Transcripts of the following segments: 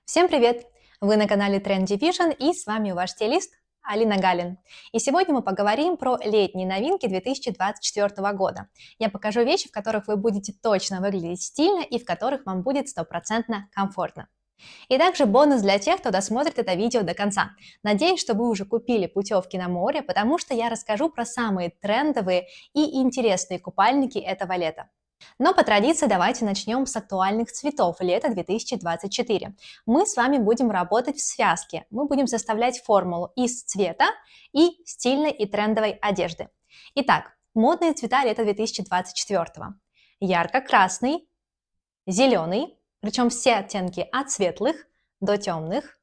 Всем привет! Вы на канале Trendy Vision и с вами ваш стилист Алина Галин. И сегодня мы поговорим про летние новинки 2024 года. Я покажу вещи, в которых вы будете точно выглядеть стильно и в которых вам будет стопроцентно комфортно. И также бонус для тех, кто досмотрит это видео до конца. Надеюсь, что вы уже купили путевки на море, потому что я расскажу про самые трендовые и интересные купальники этого лета. Но по традиции давайте начнем с актуальных цветов лета 2024. Мы с вами будем работать в связке. Мы будем составлять формулу из цвета и стильной и трендовой одежды. Итак, модные цвета лета 2024. Ярко-красный, зеленый, причем все оттенки от светлых до темных,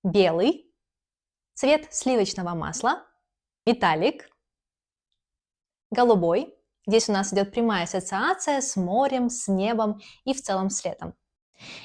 белый, цвет сливочного масла, металлик, голубой. Здесь у нас идет прямая ассоциация с морем, с небом и в целом с летом.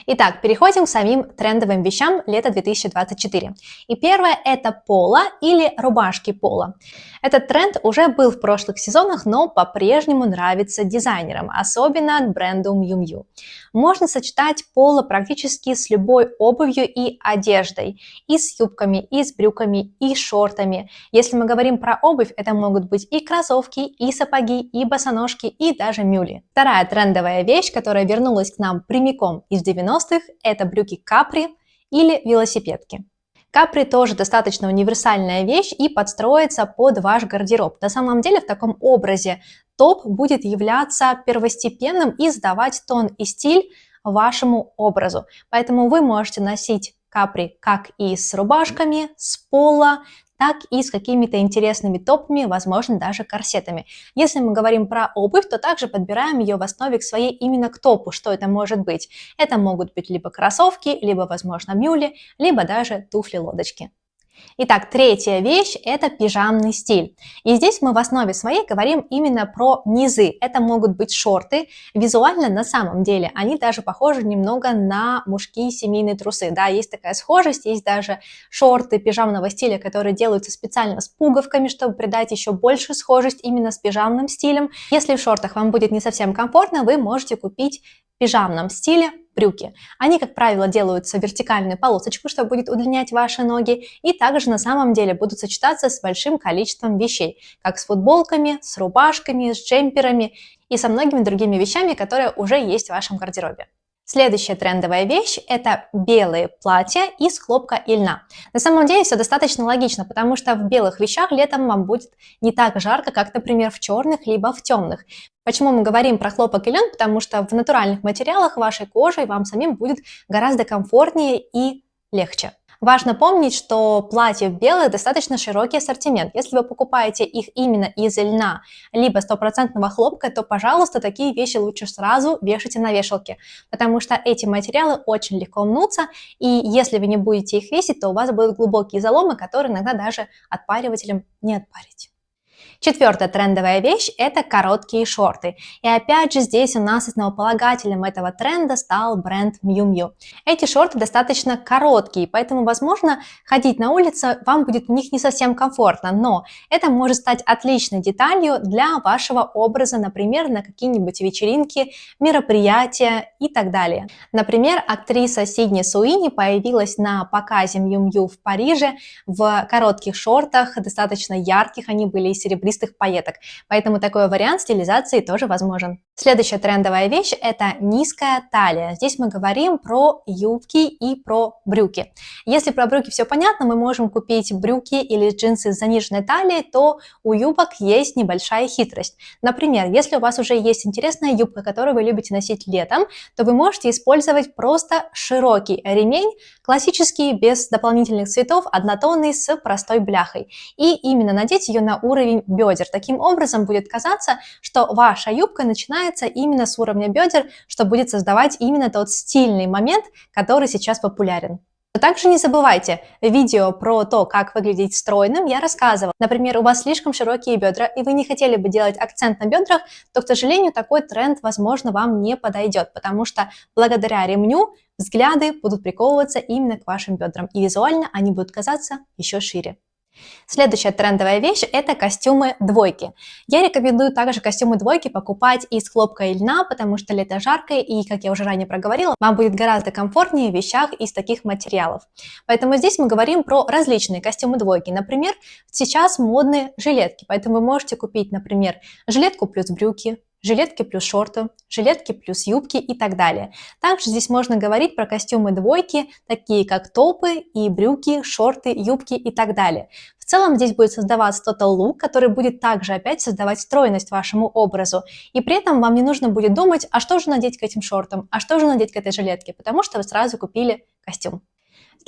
Итак, переходим к самим трендовым вещам лета 2024. И первое – это поло или рубашки поло. Этот тренд уже был в прошлых сезонах, но по-прежнему нравится дизайнерам, особенно от бренда Miu Miu. Можно сочетать поло практически с любой обувью и одеждой, и с юбками, и с брюками, и шортами. Если мы говорим про обувь, это могут быть и кроссовки, и сапоги, и босоножки, и даже мюли. Вторая трендовая вещь, которая вернулась к нам прямиком из 90-х, это брюки капри или велосипедки. Капри тоже достаточно универсальная вещь и подстроится под ваш гардероб. На самом деле в таком образе топ будет являться первостепенным и задавать тон и стиль вашему образу. Поэтому вы можете носить капри как и с рубашками, с поло, так и с какими-то интересными топами, возможно, даже корсетами. Если мы говорим про обувь, то также подбираем ее в основе к своей именно к топу. Что это может быть? Это могут быть либо кроссовки, либо, возможно, мюли, либо даже туфли-лодочки. Итак, третья вещь – это пижамный стиль. И здесь мы в основе своей говорим именно про низы. Это могут быть шорты. Визуально на самом деле они даже похожи немного на мужские семейные трусы. Да, есть такая схожесть, есть даже шорты пижамного стиля, которые делаются специально с пуговками, чтобы придать еще большую схожесть именно с пижамным стилем. Если в шортах вам будет не совсем комфортно, вы можете купить в пижамном стиле брюки. Они, как правило, делаются вертикальной полосочкой, что будет удлинять ваши ноги, и также на самом деле будут сочетаться с большим количеством вещей, как с футболками, с рубашками, с джемперами и со многими другими вещами, которые уже есть в вашем гардеробе. Следующая трендовая вещь – это белые платья из хлопка и льна. На самом деле все достаточно логично, потому что в белых вещах летом вам будет не так жарко, как, например, в черных либо в темных. Почему мы говорим про хлопок и лен? Потому что в натуральных материалах вашей кожей вам самим будет гораздо комфортнее и легче. Важно помнить, что платья в белых достаточно широкий ассортимент. Если вы покупаете их именно из льна, либо стопроцентного хлопка, то, пожалуйста, такие вещи лучше сразу вешайте на вешалке, потому что эти материалы очень легко мнутся, и если вы не будете их весить, то у вас будут глубокие заломы, которые иногда даже отпаривателем не отпарить. Четвертая трендовая вещь – это короткие шорты. И опять же здесь у нас основополагателем этого тренда стал бренд Miu Miu. Эти шорты достаточно короткие, поэтому, возможно, ходить на улице вам будет в них не совсем комфортно, но это может стать отличной деталью для вашего образа, например, на какие-нибудь вечеринки, мероприятия и так далее. Например, актриса Сидни Суини появилась на показе Miu Miu в Париже в коротких шортах, достаточно ярких, они были из серебристых пайеток, поэтому такой вариант стилизации тоже возможен. Следующая трендовая вещь – это низкая талия. Здесь мы говорим про юбки и про брюки. Если про брюки все понятно, мы можем купить брюки или джинсы с заниженной талией, то у юбок есть небольшая хитрость. Например, если у вас уже есть интересная юбка, которую вы любите носить летом, то вы можете использовать просто широкий ремень, классический, без дополнительных цветов, однотонный, с простой бляхой. И именно надеть ее на уровень бедер. Таким образом будет казаться, что ваша юбка начинается именно с уровня бедер, что будет создавать именно тот стильный момент, который сейчас популярен. Но также не забывайте, видео про то, как выглядеть стройным, я рассказывала. Например, у вас слишком широкие бедра, и вы не хотели бы делать акцент на бедрах, то, к сожалению, такой тренд, возможно, вам не подойдет, потому что благодаря ремню взгляды будут приковываться именно к вашим бедрам, и визуально они будут казаться еще шире. Следующая трендовая вещь – это костюмы двойки. Я рекомендую также костюмы двойки покупать из хлопка и льна, потому что лето жаркое, и, как я уже ранее проговорила, вам будет гораздо комфортнее в вещах из таких материалов. Поэтому здесь мы говорим про различные костюмы двойки. Например, сейчас модные жилетки, поэтому вы можете купить, например, жилетку плюс брюки, жилетки плюс шорты, жилетки плюс юбки и так далее. Также здесь можно говорить про костюмы двойки, такие как топы и брюки, шорты, юбки и так далее. В целом здесь будет создаваться total look, который будет также опять создавать стройность вашему образу. И при этом вам не нужно будет думать, а что же надеть к этим шортам, а что же надеть к этой жилетке, потому что вы сразу купили костюм.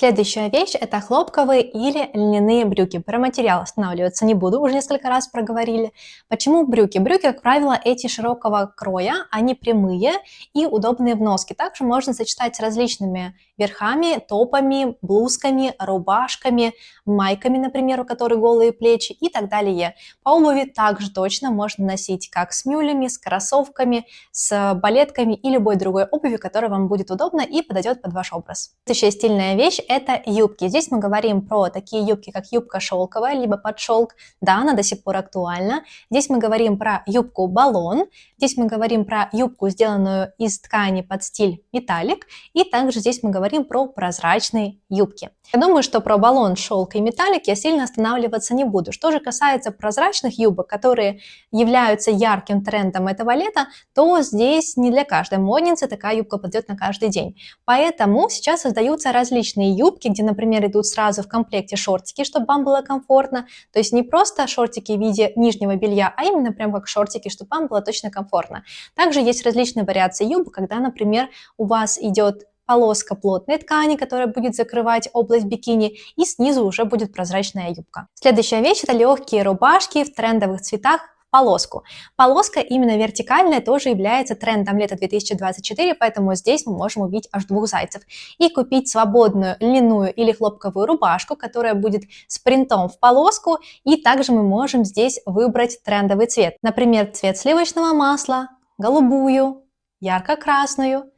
Следующая вещь – это хлопковые или льняные брюки. Про материал останавливаться не буду, уже несколько раз проговорили. Почему брюки? Брюки, как правило, эти широкого кроя, они прямые и удобные в носке. Также можно сочетать с различными верхами, топами, блузками, рубашками, майками, например, у которых голые плечи и так далее. По обуви также точно можно носить как с мюлями, с кроссовками, с балетками и любой другой обувью, которая вам будет удобна и подойдет под ваш образ. Следующая стильная вещь – это юбки. Здесь мы говорим про такие юбки, как юбка шелковая, либо под шелк. Да, она до сих пор актуальна. Здесь мы говорим про юбку-баллон. Здесь мы говорим про юбку, сделанную из ткани под стиль металлик. И также здесь мы говорим про прозрачные юбки. Я думаю, что про баллон, шелк и металлик я сильно останавливаться не буду. Что же касается прозрачных юбок, которые являются ярким трендом этого лета, то здесь не для каждой модницы такая юбка подойдет на каждый день. Поэтому сейчас создаются различные юбки, где, например, идут сразу в комплекте шортики, чтобы вам было комфортно. То есть не просто шортики в виде нижнего белья, а именно прям как шортики, чтобы вам было точно комфортно. Также есть различные вариации юбок, когда, например, у вас идет полоска плотной ткани, которая будет закрывать область бикини, и снизу уже будет прозрачная юбка. Следующая вещь – это легкие рубашки в трендовых цветах в полоску. Полоска именно вертикальная тоже является трендом лета 2024, поэтому здесь мы можем убить аж двух зайцев. И купить свободную льняную или хлопковую рубашку, которая будет с принтом в полоску, и также мы можем здесь выбрать трендовый цвет. Например, цвет сливочного масла, голубую, ярко-красную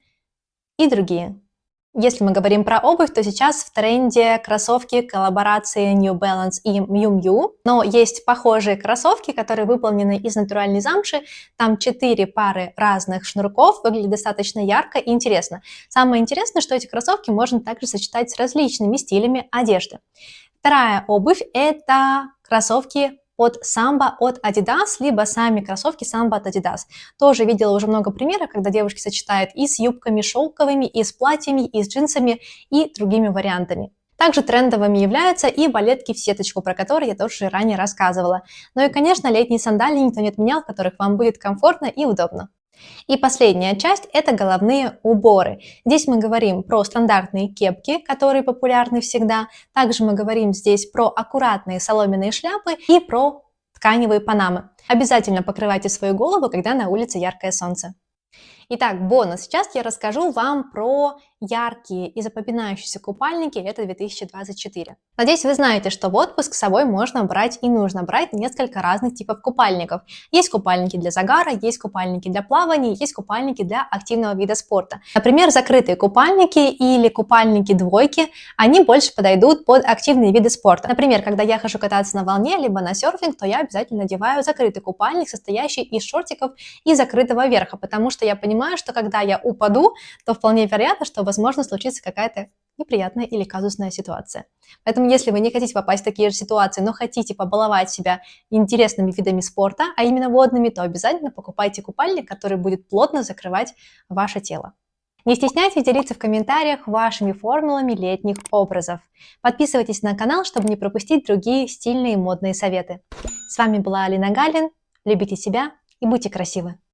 и другие. Если мы говорим про обувь, то сейчас в тренде кроссовки коллаборации New Balance и Miu Miu, но есть похожие кроссовки, которые выполнены из натуральной замши, там 4 пары разных шнурков, выглядит достаточно ярко и интересно. Самое интересное, что эти кроссовки можно также сочетать с различными стилями одежды. Вторая обувь – это кроссовки от Samba от Adidas, либо сами кроссовки Samba от Adidas. Тоже видела уже много примеров, когда девушки сочетают и с юбками шелковыми, и с платьями, и с джинсами, и другими вариантами. Также трендовыми являются и балетки в сеточку, про которые я тоже ранее рассказывала. Ну и, конечно, летние сандалии никто не отменял, в которых вам будет комфортно и удобно. И последняя часть – это головные уборы. Здесь мы говорим про стандартные кепки, которые популярны всегда. Также мы говорим здесь про аккуратные соломенные шляпы и про тканевые панамы. Обязательно покрывайте свою голову, когда на улице яркое солнце. Итак, бонус. Сейчас я расскажу вам про яркие и запоминающиеся купальники лета 2024. Надеюсь, вы знаете, что в отпуск с собой можно брать и нужно брать несколько разных типов купальников. Есть купальники для загара, есть купальники для плавания, есть купальники для активного вида спорта. Например, закрытые купальники или купальники двойки, они больше подойдут под активные виды спорта. Например, когда я хожу кататься на волне, либо на серфинг, то я обязательно надеваю закрытый купальник, состоящий из шортиков и закрытого верха, потому что я понимаю, что когда я упаду, то вполне вероятно, что возможно случится какая-то неприятная или казусная ситуация. Поэтому, если вы не хотите попасть в такие же ситуации, но хотите побаловать себя интересными видами спорта, а именно водными, то обязательно покупайте купальник, который будет плотно закрывать ваше тело. Не стесняйтесь делиться в комментариях вашими формулами летних образов. Подписывайтесь на канал, чтобы не пропустить другие стильные и модные советы. С вами была Алина Галин. Любите себя и будьте красивы!